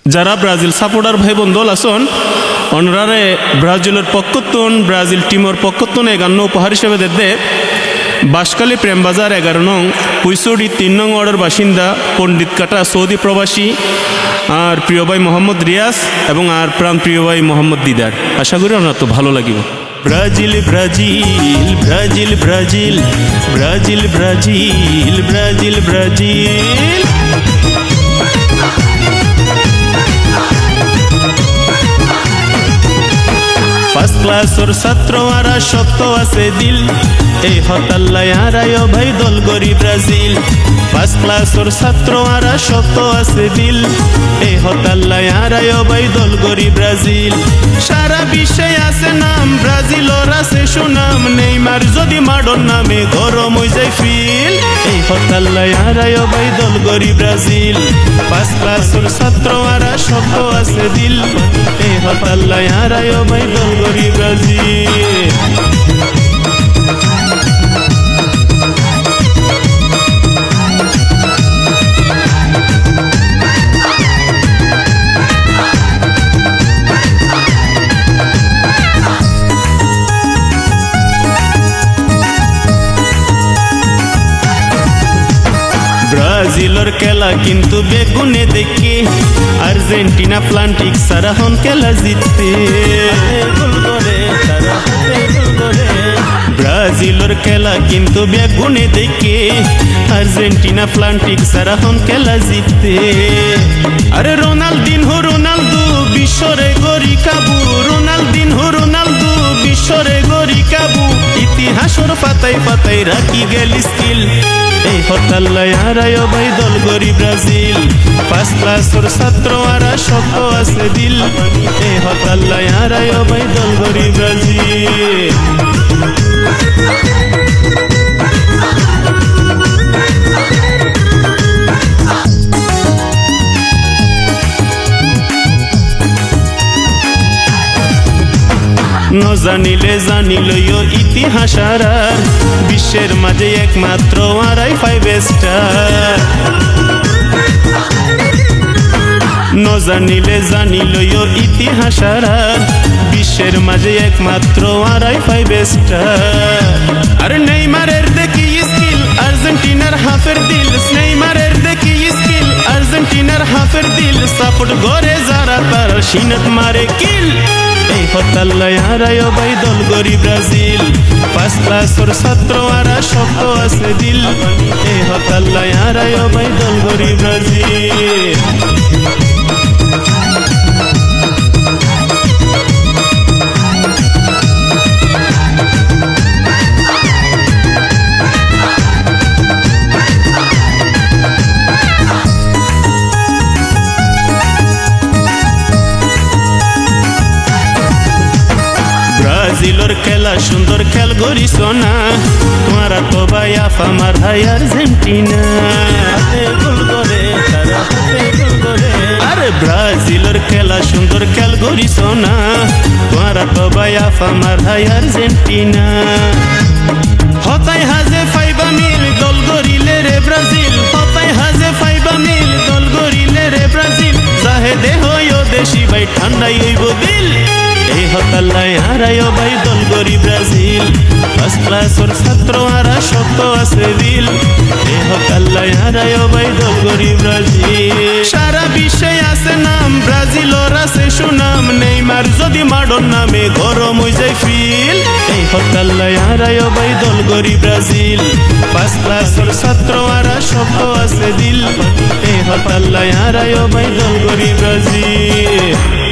যারা Brazil supporter ভাই বন্ধু আছেন অনরারে ব্রাজিলের পক্ষতুন ব্রাজিল টিমের পক্ষতুন 51 উপহার হিসেবে দেবে বাঁশখালী প্রেমবাজার 11 নং পুইসুড়ি 3 নং ওয়ার্ডের বাসিন্দা পণ্ডিত কাটা সৌদি প্রবাসী আর প্রিয় ভাই মোহাম্মদ রিয়াজ এবং আর প্রাণ প্রিয় ভাই মোহাম্মদ দিদার। আশা করি ওনার তো ভালো লাগিব। Brazil Brazil Brazil Brazil Brazil Brazil Brazil Brazil first ক্লাসর ছাত্র আরা শক্ত আছে দিল এই হতাল্লায় হারায় ভাই দল গরি ব্রাজিল। ফার্স্ট ক্লাসর ছাত্র আরা শক্ত আছে দিল এই হতাল্লায় হারায় ভাই দল গরি ব্রাজিল। সারা বিশ্বে আছে নাম ব্রাজিলর আছে সুনাম নেইমার যদি মাডন নামে গরম হয়ে যায় ফিল এই হতাল্লায় হারায় ভাই দল গরি ব্রাজিল। ফার্স্ট ক্লাসর ছাত্র আরা শক্ত আছে দিল এই হতাল্লায় হারায় ভাই দল গরি ব্রাজিল। ব্রাজিলের খেলা কিন্তু বেগুনে দেখে আর্জেন্টিনা প্লান্টিক সারা হন খেলা জিততে ব্রাজিলের খেলা কিন্তু বেগুনে দেখে আর্জেন্টিনা প্লান্টিক সারা হন খেলা জিততে। আরে রোনালদিনহো রোনালদো বিশ্বরে গরি কাবু রোনালদিনহো রোনালদো বিশ্বরে গরি কাবু ইতিহাসর পাতায় পাতায় রাখি গেল স্কিল এই হতাল্লায় হারায় ভাই দল গরি ব্রাজিল। ফার্স্ট ক্লাসর ছাত্র আরা শক্ত আছে দিল এই হতাল্লায় হারায় ভাই দল গরি ব্রাজিল। জানিলে জানিলইও ইতিহাস আর বিশ্বের মাঝে একমাত্র আরাই 5 স্টার। জানিলে জানিলইও ইতিহাস আর বিশ্বের মাঝে একমাত্র আরাই 5 স্টার। আর নেইমারের দেখি স্কিল আর্জেন্টিনার হাফের দিল নেইমারের দেখি স্কিল আর্জেন্টিনার হাফের দিল সাপোর্ট করে যারা তার সিনত মারে কিল এই হতাল্লায় হারায় ভাই দল গরি ব্রাজিল। ফার্স্ট ক্লাসর ছাত্র আরা শক্ত আছে দিল এই হতাল্লায় হারায় ভাই দল গরি ব্রাজিল। ব্রাজিলের খেলা সুন্দর খেল গরিস না তোমারা তো ভাই আমার ভাই আর্জেন্টিনা আরে ব্রাজিলের খেলা সুন্দর খেল গরিস না তোমারা তো ভাই আমার ভাই আর্জেন্টিনা। হতাই হাজে ফাইবা মিল দল গরিলে রে ব্রাজিল হতাই হাজে ফাইবা মিল দল গরিলে রে ব্রাজিল চাহে দেহ দেশি ভাই ঠান্ডাই হইব দিল এই হতাল্লায় হারায় ভাই দল গরি ব্রাজিল। ফার্স্ট ক্লাসর ছাত্র আরা শক্ত আছে দিল এই হতাল্লায় হারায় ভাই দল গরি ব্রাজিল। সারা বিশ্বে আছে নাম ব্রাজিলর আছে সুনাম নেইমার যদি মাডন নামে গরম হয়ে যায় ফিল এই হতাল্লায় হারায় ভাই দল গরি ব্রাজিল। ফার্স্ট ক্লাসর ছাত্র আরা শক্ত আছে দিল এই হতাল্লায় হারায় ভাই দল গরি ব্রাজিল।